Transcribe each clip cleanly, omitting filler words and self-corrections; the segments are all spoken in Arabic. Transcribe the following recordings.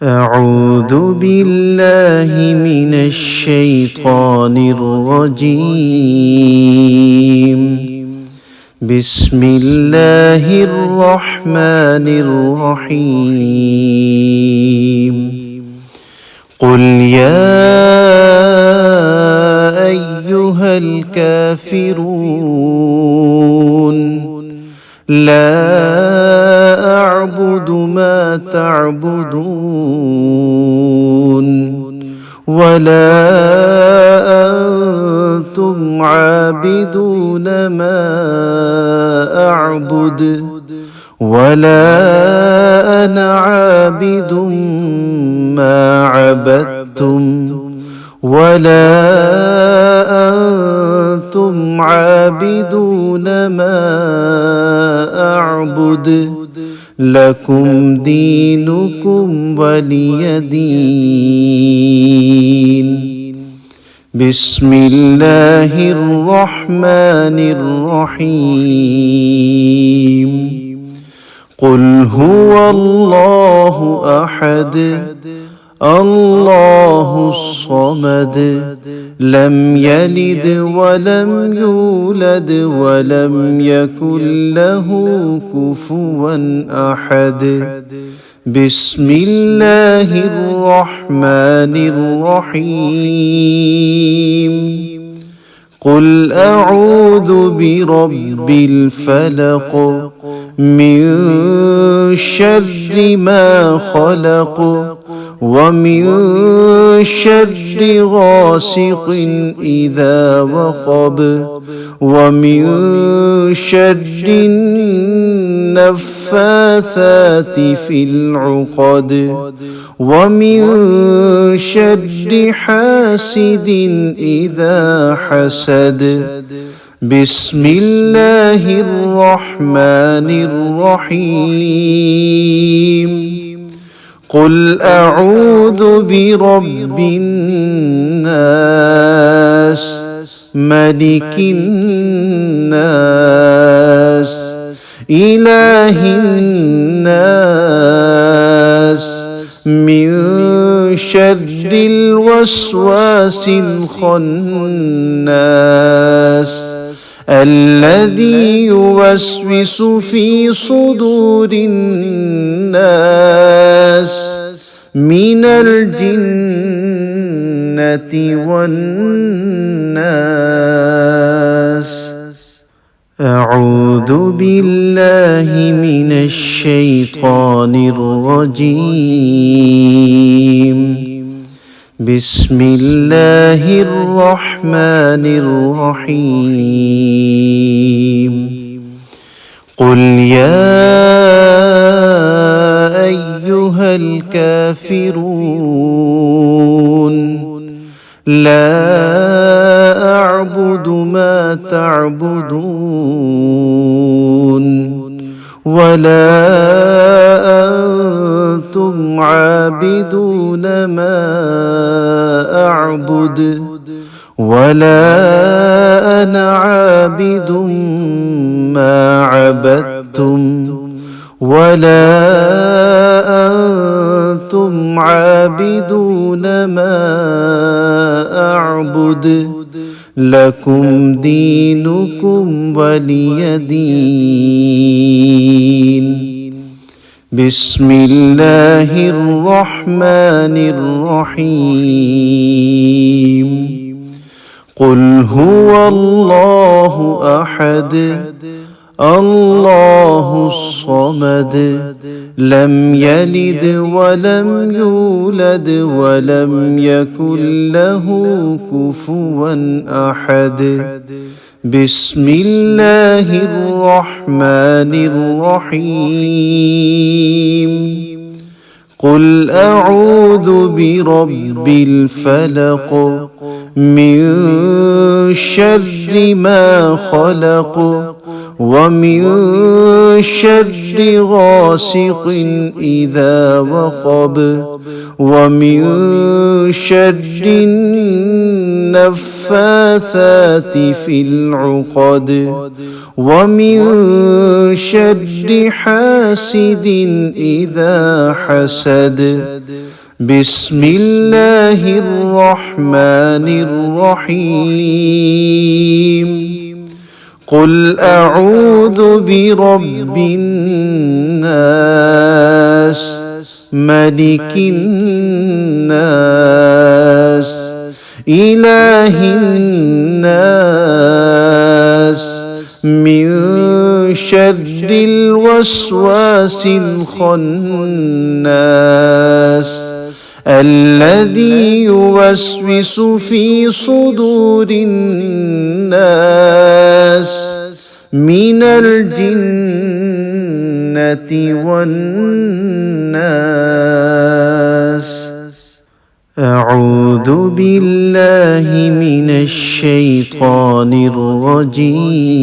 أعوذ بالله من الشيطان الرجيم. بسم الله الرحمن الرحيم. قل يا أيها الكافرون لا أعبد ما تعبدون ولا أنتم عابدون ما أعبد ولا أنا عابد ما عبدتم ولا أنتم عابدون ما أعبد لكم دينكم ولي دين. بسم الله الرحمن الرحيم. قل هو الله أحد الله الصمد لم يلد ولم يولد ولم يكن له كفوا أحد. بسم الله الرحمن الرحيم. قل أعوذ برب الفلق من شر ما خلق ومن شر غاسق إذا وقب ومن شر النفاثات في العقد ومن شر حاسد إذا حسد. بسم الله الرحمن الرحيم. قل أعوذ برب الناس ملك الناس إله الناس من شر الوسواس الخناس الذي يوسوس في صدور الناس من الجنة والناس. أعوذ بالله من الشيطان الرجيم. بسم الله الرحمن الرحيم. قل يا أيها الكافرون لا أعبد ما تعبدون ولا أنتم عابدون ما أعبد ولا أنا عابد ما عبدتم ولا أنتم عابدون ما أعبد لكم دينكم ولي دين. بسم الله الرحمن الرحيم. قل هو الله أحد الله الصمد لم يلد ولم يولد ولم يكن له كفوا أحد. بسم الله الرحمن الرحيم. قل أعوذ برب الفلق من شر ما خلق ومن شر غاسق إذا وقب ومن شر النفاثات النفاثات في العقد ومن شر حاسد إذا حسد. بسم الله الرحمن الرحيم. قل أعوذ برب الناس ملك الناس إله الناس من شر الوسواس الخناس الذي يوسوس في صدور الناس من الجنة والناس. أعوذ بالله من الشيطان الرجيم.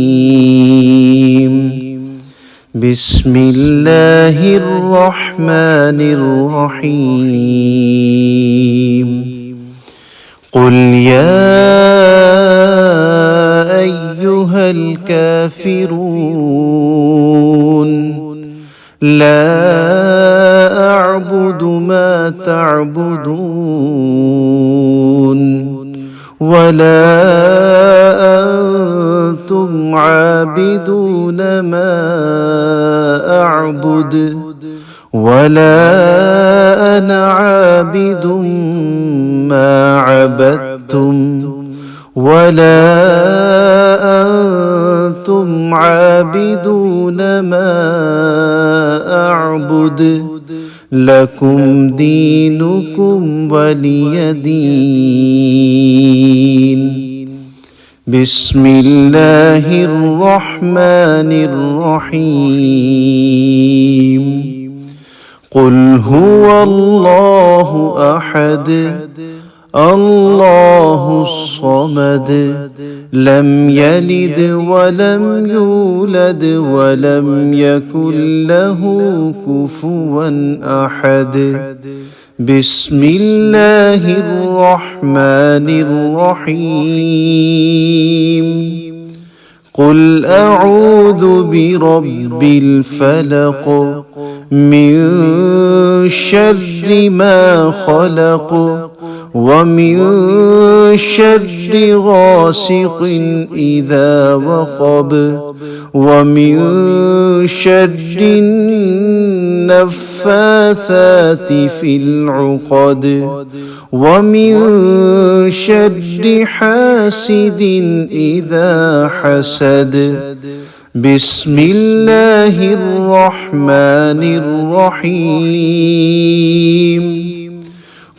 بسم الله الرحمن الرحيم. قل يا أيها الكافرون لا أعبد ما تعبدون ولا أنتم عابدون ما أعبد ولا أنا عابد ما عبدتم ولا أنتم عابدون ما أعبد لكم دينكم ولي دين. بسم الله الرحمن الرحيم. قل هو الله أحد الله الصمد لم يلد ولم يولد ولم يكن له كفوا أحد. بسم الله الرحمن الرحيم. قل أعوذ برب الفلق من شر ما خلق ومن شر غاسق إذا وقب ومن شر النفاثات في العقد ومن شر حاسد إذا حسد. بسم الله الرحمن الرحيم.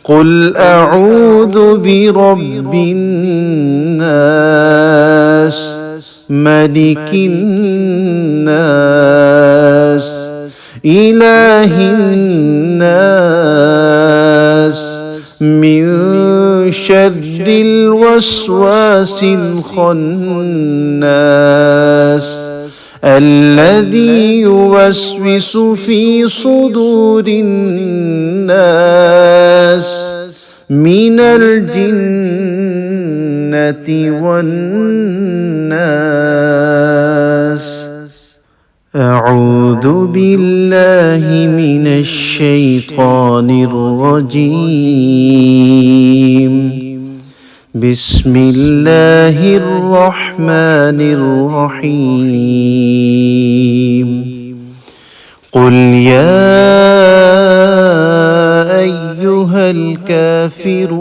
قل أعوذ برب الناس ملك الناس إله الناس من شر الوسواس الخناس الذي يوسوس في صدور الناس من الجنة والناس. أعوذ بالله من الشيطان الرجيم. بسم الله الرحمن الرحيم. قل يا أيها الكافرون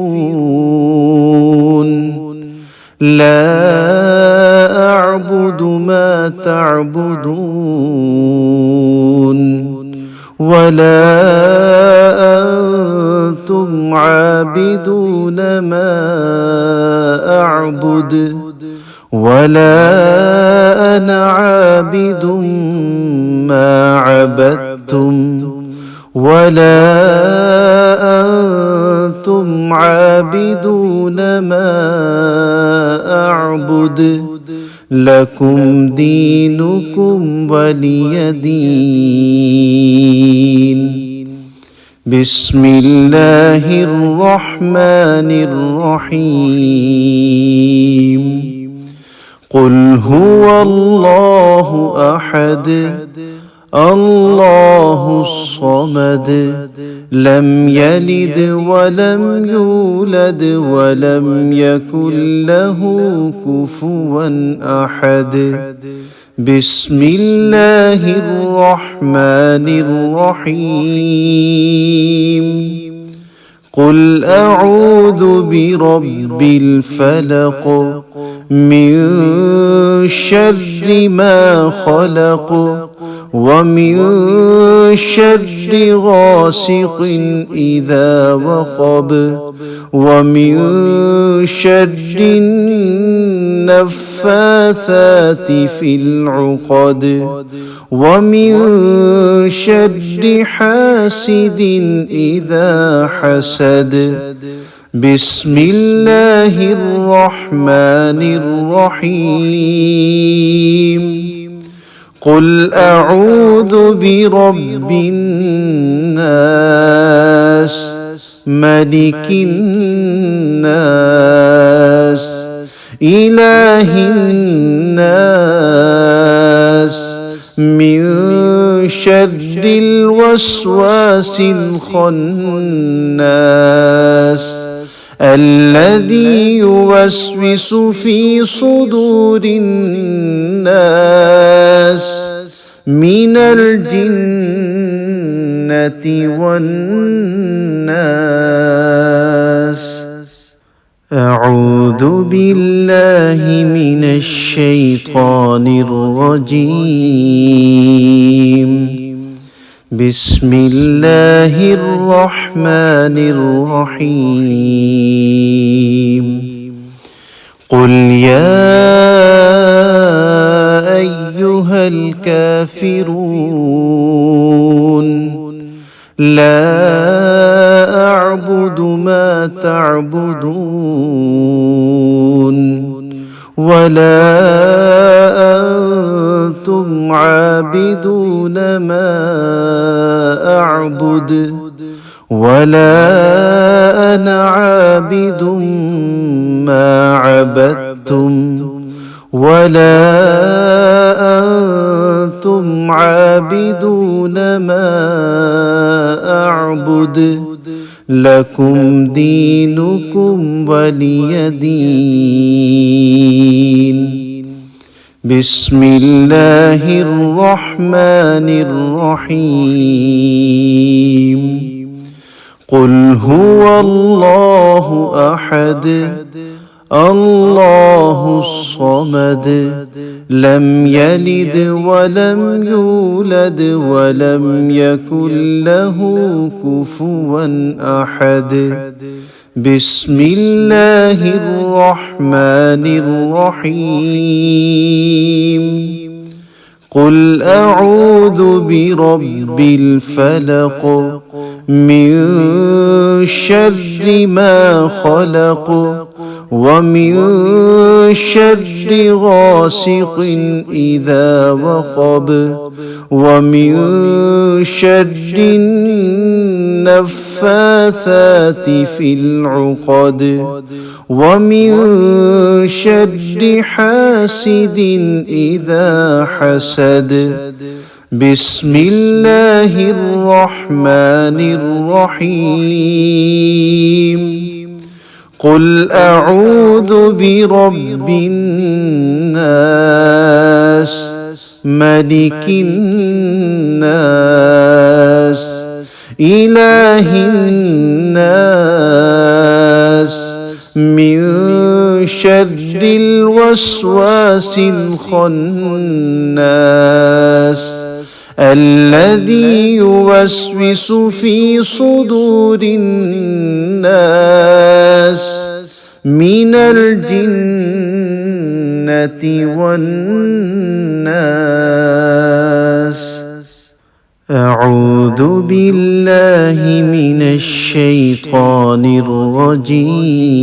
لا أعبد ما تعبدون ولا أنتم عابدون ما أعبد ولا أنا عابد ما عبدتم ولا أنتم عابدون ما أعبد لكم دينكم ولي دين. بسم الله الرحمن الرحيم قل هو الله أحد الله الصمد لم يلد ولم يولد ولم يكن له كفوا أحد بسم الله الرحمن الرحيم قل أعوذ برب الفلق من شر ما خلق ومن شر غاسق إذا وقب ومن شر النفاثات في العقد ومن شر حاسد إذا حسد بسم الله الرحمن الرحيم قل أعوذ برب الناس ملك الناس إله الناس من شر الوسواس الخناس الذي يوسوس في صدور الناس من الجنة والناس أعوذ بالله من الشيطان الرجيم بسم الله الرحمن الرحيم قل يا أيها الكافرون لا أعبد ما تعبدون ولا أنتم عابدون ما أعبد ولا أنا عابد ما عبدتم ولا أنتم عابدون ما أعبد لكم دينكم ولي دين بسم الله الرحمن الرحيم قل هو الله أحد الله الصمد لم يلد ولم يولد ولم يكن له كفوا أحد بسم الله الرحمن الرحيم قل أعوذ برب الفلق من شر ما خلق ومن شر غاسق إذا وقب ومن شر النفاثات في العقد ومن شر حاسد إذا حسد بسم الله الرحمن الرحيم قل أعوذ برب الناس ملك الناس إله الناس من شر الوسواس الخناس الذي يوسوس في صدور الناس من الجنة والناس أعوذ بالله من الشيطان الرجيم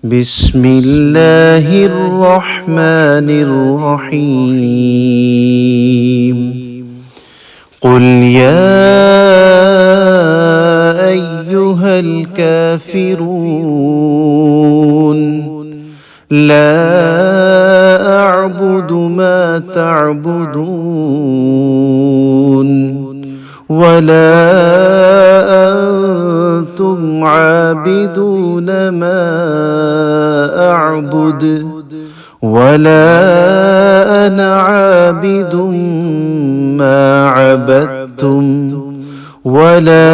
بسم الله الرحمن الرحيم قل يا أيها الكافرون لا أعبد ما تعبدون ولا أنتم عابدون ما أعبد ولا أنا عابد ما عبدتم ولا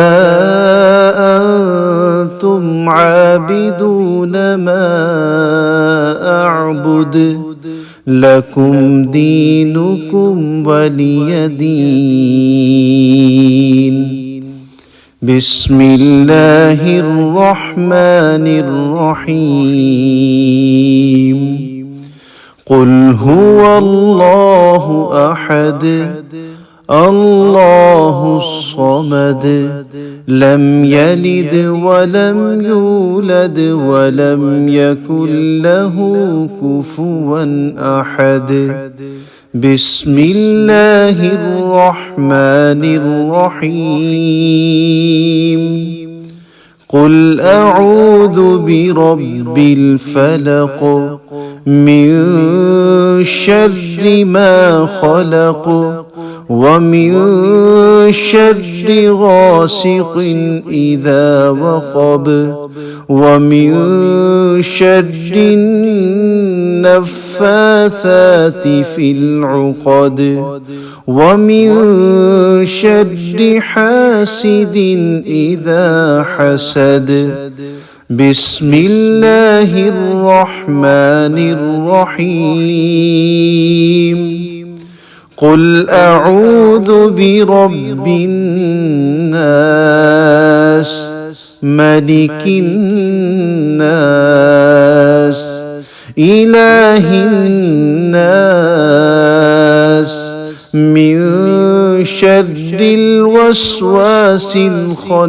أنتم عابدون ما أعبد لكم دينكم ولي دين. بسم الله الرحمن الرحيم. قل هو الله أحد الله الصمد لم يلد ولم يولد ولم يكن له كفوا أحد. بسم الله الرحمن الرحيم. قل أعوذ برب الفلق من شر ما خلق ومن شر غاسق إذا وقب ومن شر النفاثات في العقد ومن شر حاسد إذا حسد. بسم الله الرحمن الرحيم. قل أعوذ برب الناس ملك الناس إله الناس من شر الوسواس الخناس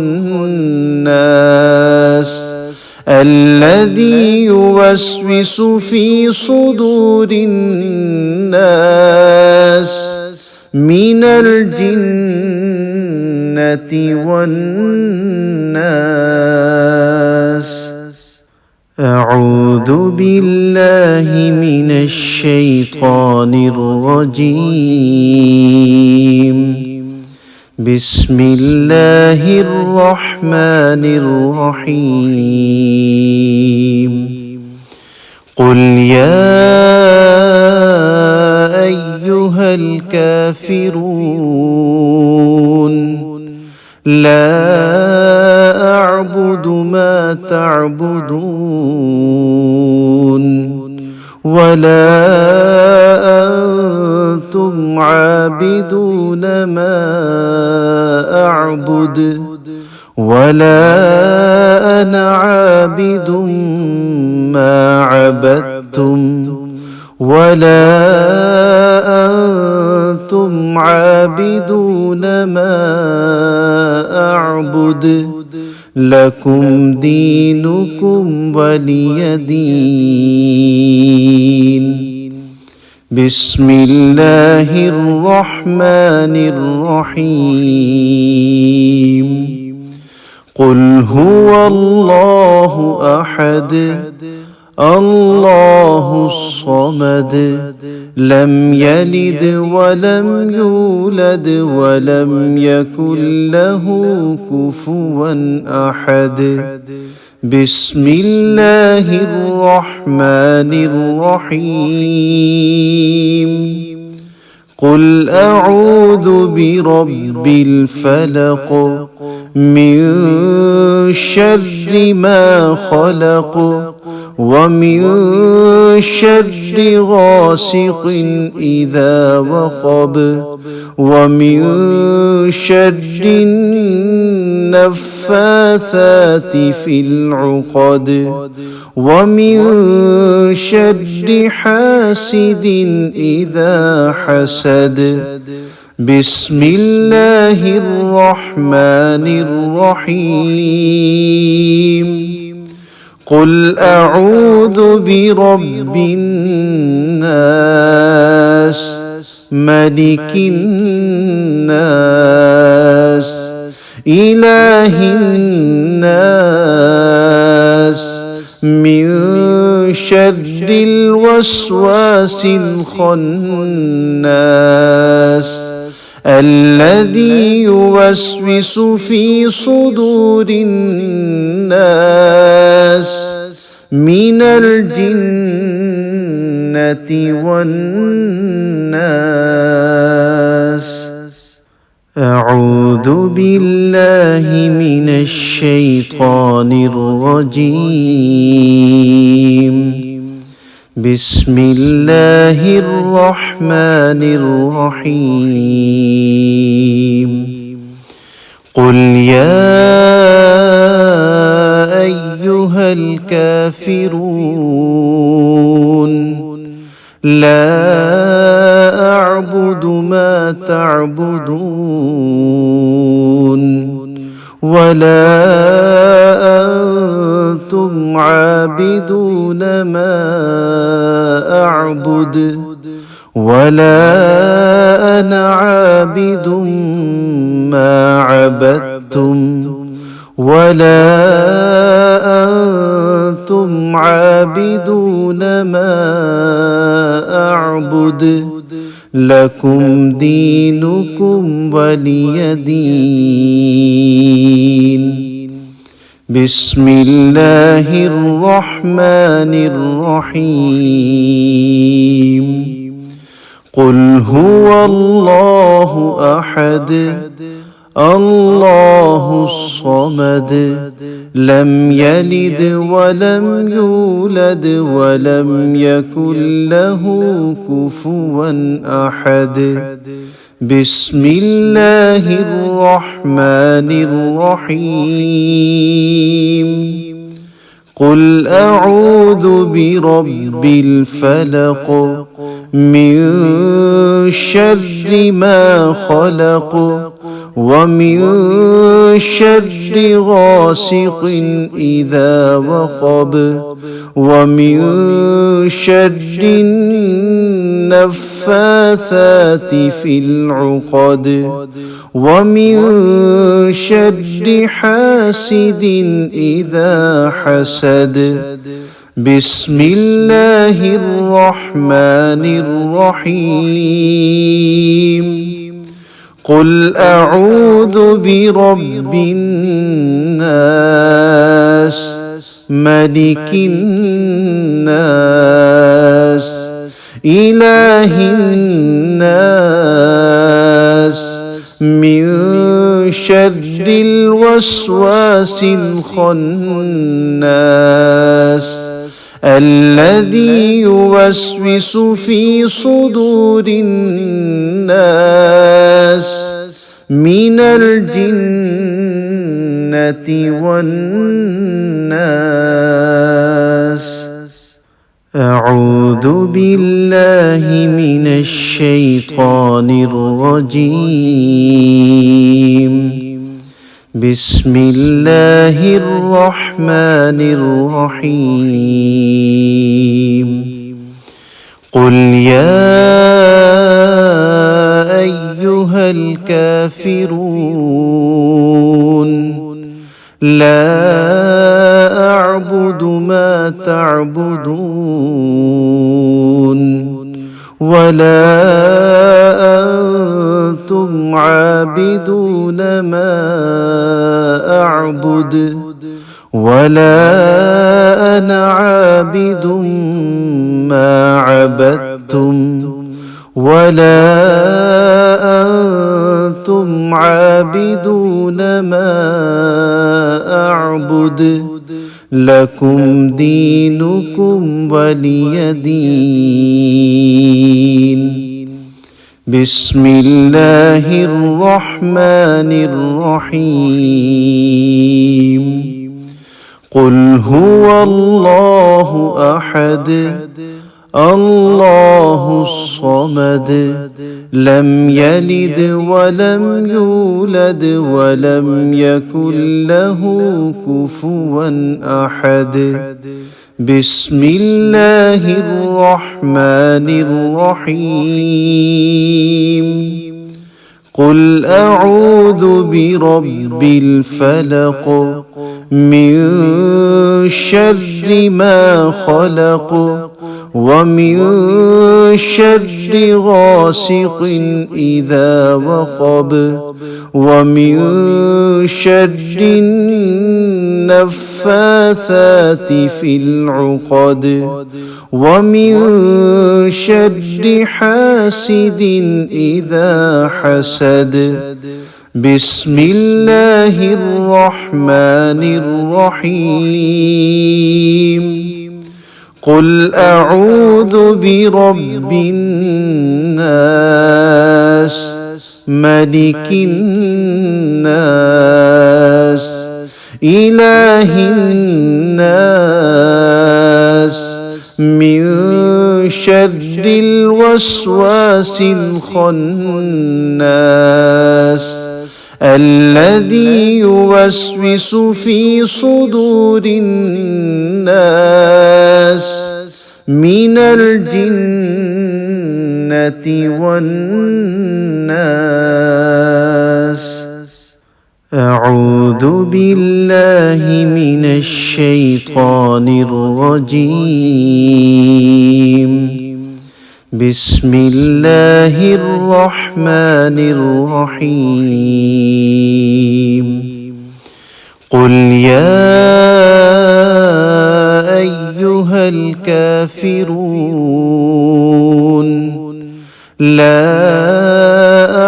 الذي يوسوس في صدور الناس من الجنة والناس. أعوذ بالله من الشيطان الرجيم. بسم الله الرحمن الرحيم. قل يا أيها الكافرون لا أعبد ما تعبدون ولا أنتم عابدون ما أعبد ولا أنا عابد ما عبدتم ولا أنتم عابدون ما أعبد لكم دينكم ولي دين. بسم الله الرحمن الرحيم. قل هو الله أحد الله الصمد لم يلد ولم يولد ولم يكن له كفوا أحد. بسم الله الرحمن الرحيم. قل أعوذ برب الفلق من شر ما خلق ومن شر غاسق إذا وقب ومن شر النفاثات في العقد ومن شر حاسد إذا حسد. بسم الله الرحمن الرحيم. قل أعوذ برب الناس ملك الناس إله الناس من شر الوسواس الخناس الذي يوسوس في صدور الناس من الجنة والناس. أعوذ بالله من الشيطان الرجيم. بسم الله الرحمن الرحيم. قل يا أيها الكافرون لا أعبد ما تعبدون ولا أنتم عابدون ما أعبد ولا أنا عابد ما عبدتم ولا أنتم عابدون ما أعبد لكم دينكم ولي دين. بسم الله الرحمن الرحيم. قل هو الله أحد الله الصمد لم يلد ولم يولد ولم يكن له كفوا أحد. بسم الله الرحمن الرحيم. قل أعوذ برب الفلق من شر ما خلق ومن شر غاسق إذا وقب ومن شر النفاثات في العقد ومن شر حاسد إذا حسد. بسم الله الرحمن الرحيم. قل أعوذ برب الناس ملك الناس إله الناس من شر الوسواس الخناس الذي يوسوس في صدور الناس من الجنة والناس. أعوذ بالله من الشيطان الرجيم. بسم الله الرحمن الرحيم. قل يا أيها الكافرون لا أعبد ما تعبدون ولا أنتم عابدون ما أعبد ولا أنا عابد ما عبدتم ولا أنتم عابدون ما أعبد لكم دينكم ولي دين. بسم الله الرحمن الرحيم. قل هو الله أحد الله الصمد لم يلد ولم يولد ولم يكن له كفوا أحد. بسم الله الرحمن الرحيم قل أعوذ برب الفلق من شر ما خلق ومن شر غاسق إذا وقب ومن شر النفاثات في العقد ومن شر حاسد إذا حسد بسم الله الرحمن الرحيم قل أعوذ برب الناس ملك الناس إله الناس من شر الوسواس الخناس الذي يوسوس في صدور الناس من الجنة والناس. أعوذ بالله من الشيطان الرجيم. بسم الله الرحمن الرحيم. قل يا أيها الكافرون لا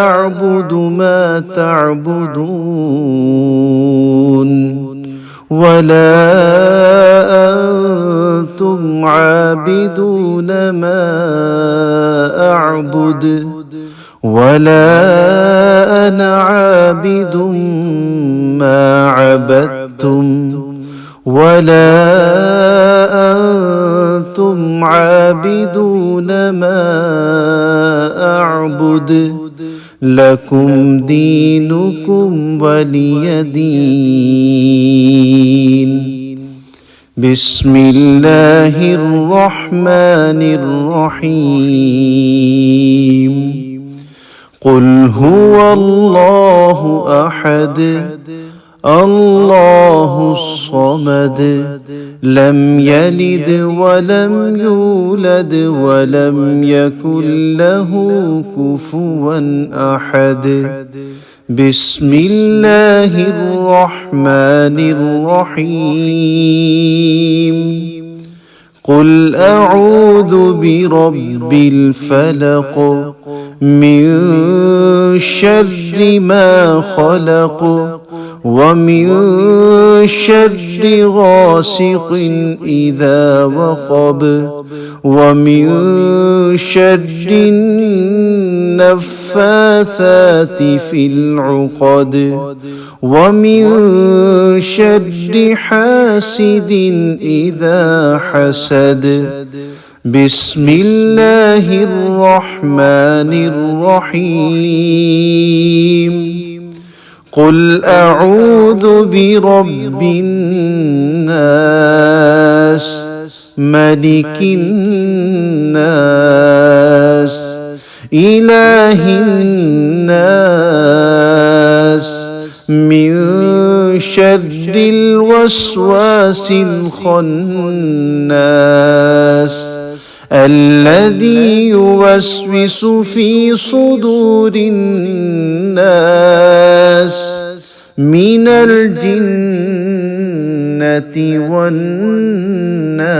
أعبد ما تعبدون ولا أنتم عابدون ما أعبد ولا أنا عابد ما عبدتم ولا أنتم عابدون ما أعبد لكم دينكم ولي دين. بسم الله الرحمن الرحيم. قل هو الله أحد الله الصمد لم يلد ولم يولد ولم يكن له كفوا أحد. بسم الله الرحمن الرحيم. قل أعوذ برب الفلق من شر ما خلق ومن شر غاسق إذا وقب ومن شر النفاثات في العقد ومن شر حاسد إذا حسد. بسم الله الرحمن الرحيم. قل أعوذ برب الناس ملك الناس إله الناس من شر الوسواس الخناس الذي يوسوس في صدور الناس من الجنة والناس.